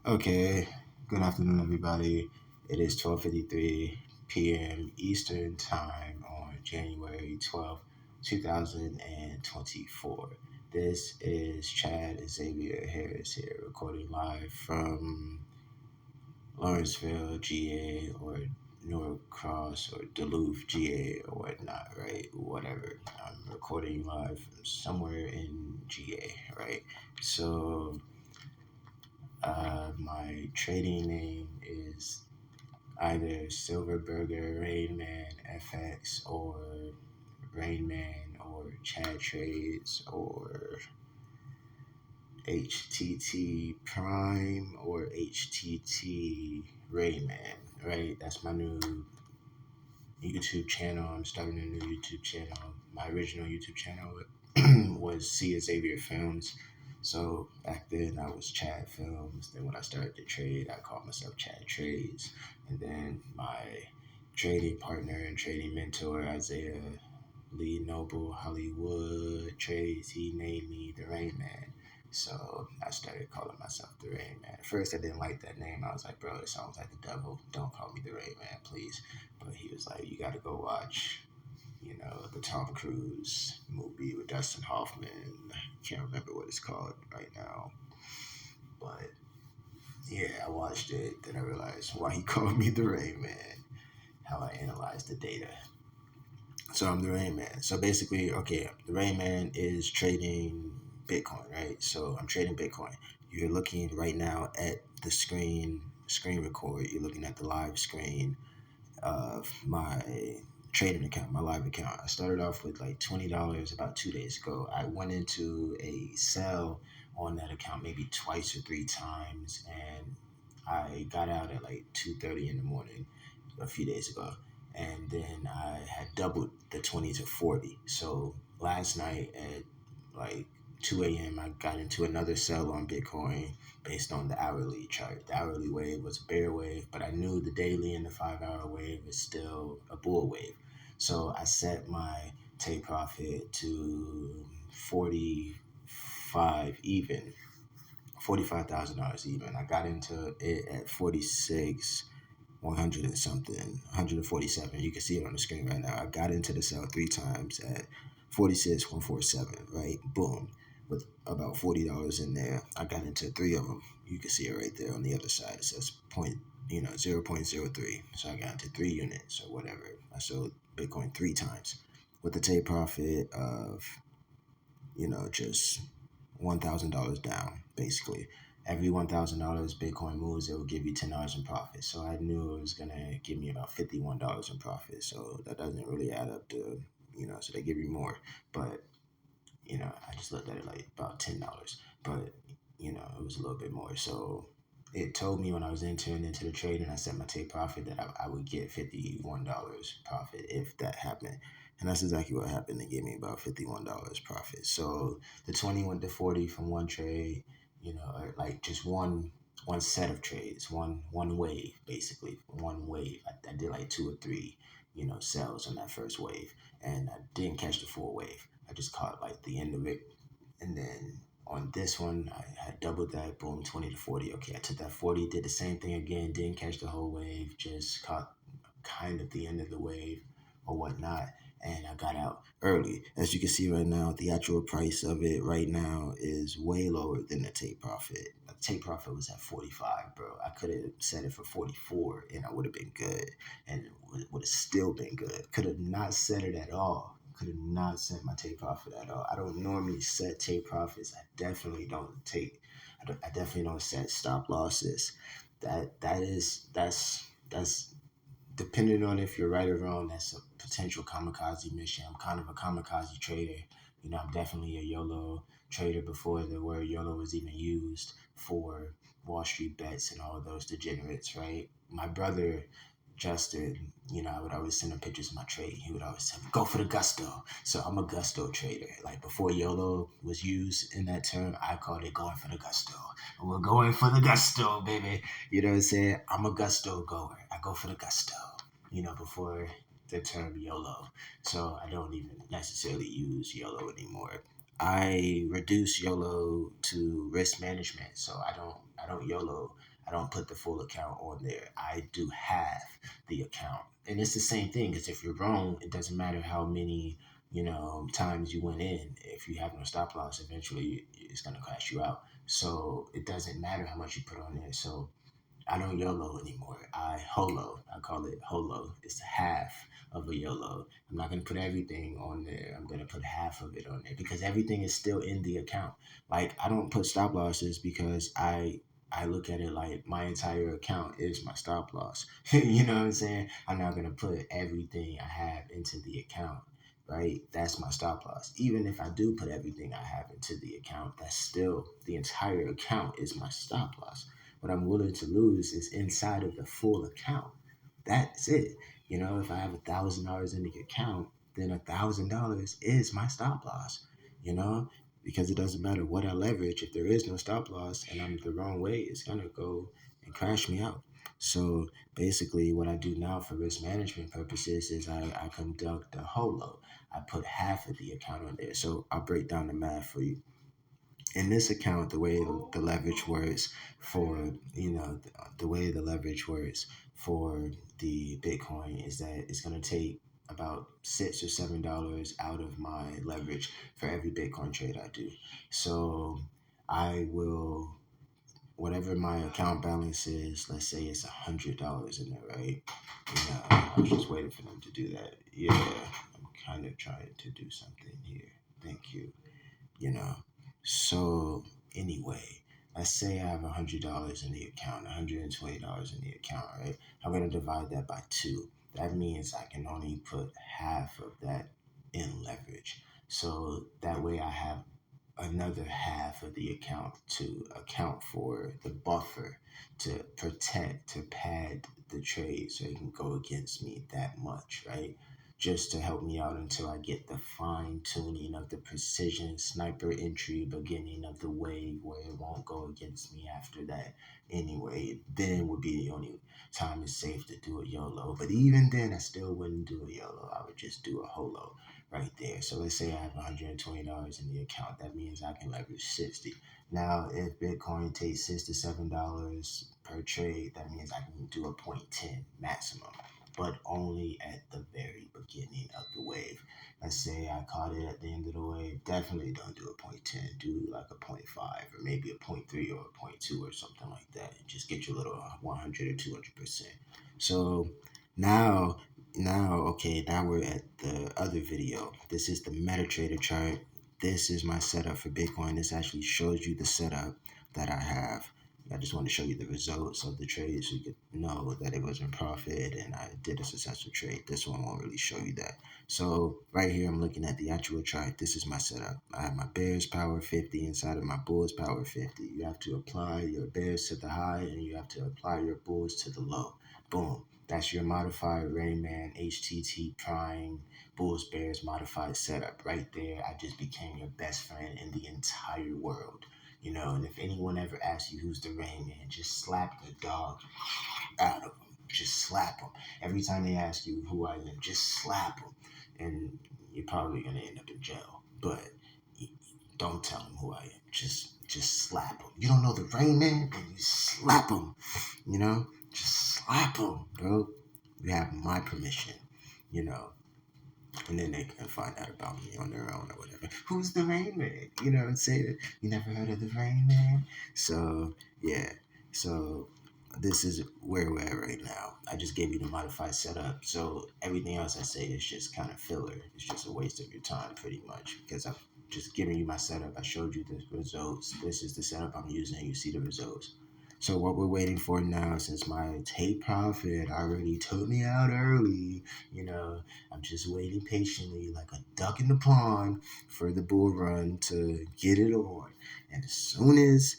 Okay, good afternoon, everybody. It is 12:53 p.m. Eastern Time on January 12th, 2024. This is Chad Xavier Harris here, recording live from Lawrenceville, GA, or Norcross, or Duluth, GA, or whatnot, right? Whatever. I'm recording live from somewhere in GA, right? So, my trading name is either Silverburger, Rainman FX, or Rainman, or Chad Trades, or HTT Prime, or HTT Rayman, right? That's my new YouTube channel. I'm starting a new YouTube channel. My original YouTube channel was C. Xavier Films. So back then I was Chad Films. Then when I started to trade, I called myself Chad Trades. And then my trading partner and trading mentor, Isaiah Lee Noble Hollywood Trades, he named me the Rain Man. So I started calling myself the Rain Man. At first I didn't like that name. I was like, bro, it sounds like the devil. Don't call me the Rain Man, please. But he was like, you gotta go watch, the Tom Cruise movie with Dustin Hoffman. Can't remember what it's called right now. But yeah, I watched it. Then I realized why he called me the Rain Man, how I analyzed the data. So I'm the Rain Man. So basically, okay, the Rain Man is trading Bitcoin, right? So I'm trading Bitcoin. You're looking right now at the screen record. You're looking at the live screen of my trading account, my live account. I started off with like $20 about 2 days ago. I went into a sell on that account maybe twice or three times, and I got out at like 2:30 in the morning a few days ago. And then I had doubled the 20 to 40. So last night at like 2 a.m., I got into another sell on Bitcoin based on the hourly chart. The hourly wave was a bear wave, but I knew the daily and the 5 hour wave is still a bull wave. So I set my take profit to 45 even, $45,000 even. I got into it at 46. 100 and something, 147. You can see it on the screen right now. I got into the sell three times at 46, 147, right? Boom. With about $40 in there. I got into three of them. You can see it right there on the other side. It says 0.03. So I got into 3 units or whatever. I sold Bitcoin three times with a take profit of, just $1,000 down, basically. Every $1,000 Bitcoin moves, it will give you $10 in profit. So I knew it was gonna give me about $51 in profit. So that doesn't really add up to, so they give you more. But I just looked at it like about $10. But it was a little bit more. So it told me when I was entering into the trade and I set my take profit that I would get $51 profit if that happened. And that's exactly what happened. They gave me about $51 profit. So the 20 went to 40 from one trade, or like just one set of trades, one wave, basically. One wave. I did like two or three, sells on that first wave. And I didn't catch the full wave. I just caught like the end of it. And then on this one, I had doubled that, boom, 20 to 40. Okay, I took that 40, did the same thing again, didn't catch the whole wave, just caught kind of the end of the wave or whatnot. And I got out early. As you can see right now, the actual price of it right now is way lower than the take profit. The take profit was at 45, bro. I could have set it for 44 and I would have been good. And it would have still been good. Could have not set it at all. Could have not set my take profit at all. I don't normally set take profits. I definitely don't take. I definitely don't set stop losses. That's depending on if you're right or wrong. That's a potential kamikaze mission. I'm kind of a kamikaze trader. I'm definitely a YOLO trader before the word YOLO was even used for Wall Street bets and all of those degenerates, right? My brother Justin, I would always send him pictures of my trade. He would always say, go for the gusto. So I'm a gusto trader. Like before YOLO was used in that term, I called it going for the gusto. And we're going for the gusto, baby. You know what I'm saying? I'm a gusto goer. I go for the gusto, before the term YOLO. So I don't even necessarily use YOLO anymore. I reduce YOLO to risk management. So I don't YOLO. I don't put the full account on there. I do half the account. And it's the same thing, because if you're wrong, it doesn't matter how many, times you went in. If you have no stop loss, eventually it's going to crash you out. So it doesn't matter how much you put on there. So I don't YOLO anymore. I HOLO. I call it HOLO. It's half of a YOLO. I'm not going to put everything on there. I'm going to put half of it on there because everything is still in the account. Like, I don't put stop losses because I look at it like my entire account is my stop loss. You know what I'm saying? I'm not going to put everything I have into the account. Right? That's my stop loss. Even if I do put everything I have into the account, that's still the entire account is my stop loss. What I'm willing to lose is inside of the full account. That's it. If I have $1,000 in the account, then $1,000 is my stop loss. You know, because it doesn't matter what I leverage. If there is no stop loss and I'm the wrong way, it's gonna go and crash me out. So basically, what I do now for risk management purposes is I conduct a HOLO. I put half of the account on there. So I'll break down the math for you. In this account, the way the leverage works for, the way the leverage works for the Bitcoin is that it's going to take about $6 or $7 out of my leverage for every Bitcoin trade I do. So I will, whatever my account balance is, let's say it's $100 in there, right? I was just waiting for them to do that. Yeah, I'm kind of trying to do something here. Thank you. you know. So anyway, let's say I have $100 in the account, $120 in the account, right? I'm gonna divide that by two. That means I can only put half of that in leverage. So that way I have another half of the account to account for the buffer to protect, to pad the trade so it can go against me that much, right? Just to help me out until I get the fine tuning of the precision sniper entry beginning of the wave where it won't go against me after that. Anyway, then would be the only time it's safe to do a YOLO. But even then, I still wouldn't do a YOLO. I would just do a HOLO right there. So let's say I have $120 in the account. That means I can leverage 60. Now, if Bitcoin takes $6 to $7 per trade, that means I can do a 0.10 maximum, but only at the very beginning of the wave. Let's say I caught it at the end of the wave. Definitely don't do a 0.10. Do like a 0.5 or maybe a 0.3 or a 0.2 or something like that. Just get your little 100 or 200%. So now okay, now we're at the other video. This is the MetaTrader chart. This is my setup for Bitcoin. This actually shows you the setup that I have. I just want to show you the results of the trade so you could know that it was in profit and I did a successful trade. This one won't really show you that. So right here, I'm looking at the actual chart. This is my setup. I have my bears power 50 inside of my bulls power 50. You have to apply your bears to the high and you have to apply your bulls to the low. Boom. That's your modified Rayman HTT Prime Bulls Bears modified setup right there. I just became your best friend in the entire world. And if anyone ever asks you who's the Rayman, just slap the dog out of them. Just slap them. Every time they ask you who I am, just slap them. And you're probably going to end up in jail. But don't tell them who I am. Just slap them. You don't know the Rayman, and you slap them. Just slap them, bro. You have my permission, you know. And then they can find out about me on their own or whatever. Who's the Rain Man? You know what I'm saying? You never heard of the Rain Man? So, yeah. So, this is where we're at right now. I just gave you the modified setup. So, everything else I say is just kind of filler. It's just a waste of your time, pretty much. Because I've just given you my setup. I showed you the results. This is the setup I'm using. You see the results. So what we're waiting for now, since my take profit already took me out early, I'm just waiting patiently like a duck in the pond for the bull run to get it on. And as soon as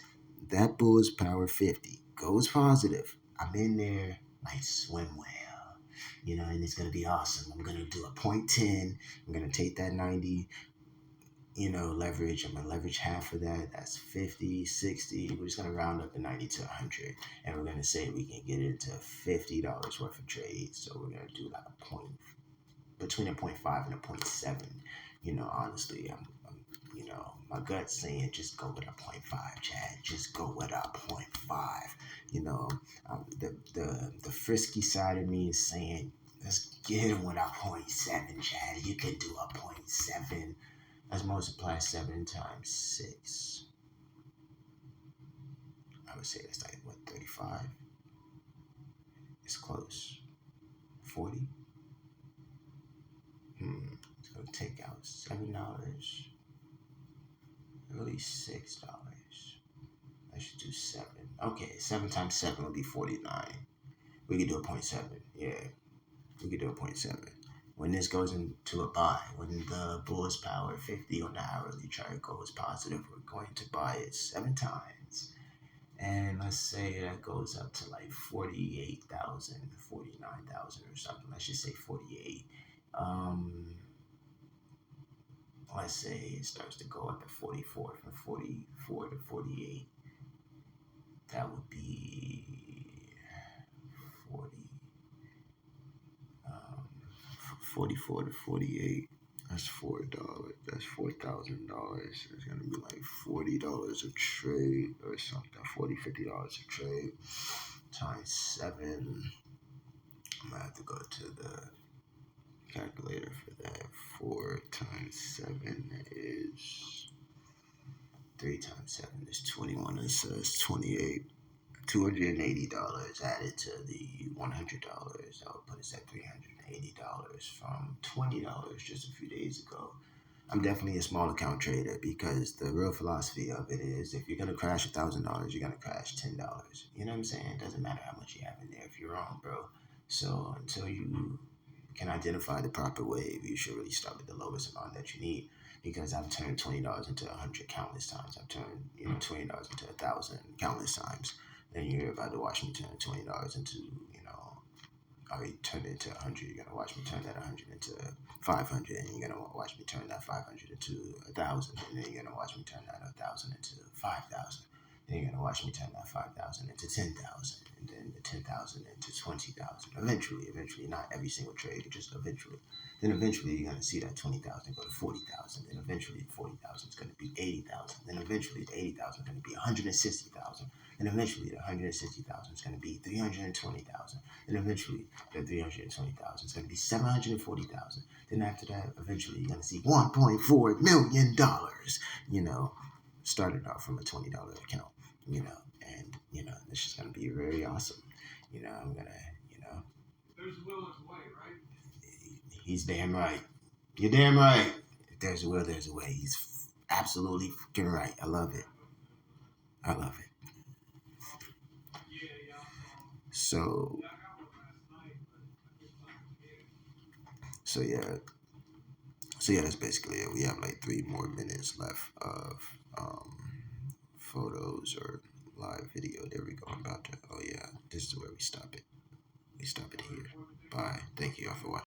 that bull's power 50 goes positive, I'm in there like swim whale. And it's going to be awesome. I'm going to do a 0.10. I'm going to take that 90 leverage. I'm going to leverage half of that. That's 50, 60. We're just going to round up the 90 to 100. And we're going to say we can get it to $50 worth of trades. So we're going to do like a point, between a 0.5 and a 0.7. Honestly, I'm my gut's saying just go with a 0.5, Chad. Just go with a 0.5. You know, the frisky side of me is saying, let's get him with a .7, Chad. You could do a .7. Let's multiply 7 times 6. I would say that's like, what, 35? It's close. 40? It's going to take out $7. Really $6. I should do 7. Okay, 7 times 7 would be 49. We could do a .7. Yeah, we could do a .7. When this goes into a buy, when the Bulls power 50 on the hourly chart goes positive, we're going to buy it 7 times. And let's say that goes up to like 48,000, 49,000 or something. Let's just say 48. Let's say it starts to go up at 44, from 44 to 48. That would be 40, 44 to 48. That's $4. That's $4,000. It's gonna be like $40 a trade or something. $50 a trade times 7. I'm gonna have to go to the calculator for that. 4 times 7 is 3 times 7 is 21. It says 28. $280 added to the $100. That would put us at $380 from $20 just a few days ago. I'm definitely a small account trader because the real philosophy of it is if you're gonna crash $1,000, you're gonna crash $10. You know what I'm saying? It doesn't matter how much you have in there if you're wrong, bro. So until you can identify the proper wave, you should really start with the lowest amount that you need. Because I've turned $20 into 100 countless times. I've turned $20 into 1,000 countless times. Then you're about to watch me turn $20 into, I already turned it into 100. You're gonna watch me turn that 100 into 500, and you're gonna watch me turn that 500 into 1,000, and then you're gonna watch me turn that 1,000 into 5,000. Then you're gonna watch me turn that 5,000 into 10,000, and then the 10,000 into 20,000. Eventually, not every single trade, just eventually. Then eventually you're gonna see that 20,000 go to 40,000. Then eventually 40,000 is gonna be 80,000. Then eventually the 80,000 is gonna be 160,000. And eventually the 160,000 is gonna be 320,000. Then eventually the 320,000 is gonna be 740,000. Then after that, eventually you're gonna see $1.4 million. Started off from a $20 account. And it's just gonna be very awesome. I'm gonna, There's a will, there's a way, right? He's damn right. You're damn right. If there's a will, there's a way. He's absolutely freaking right. I love it. I love it. So, so yeah, that's basically it. We have like 3 more minutes left of photos or live video. There we go. I'm about to. Oh yeah, this is where we stop it. We stop it here. Bye. Thank you all for watching.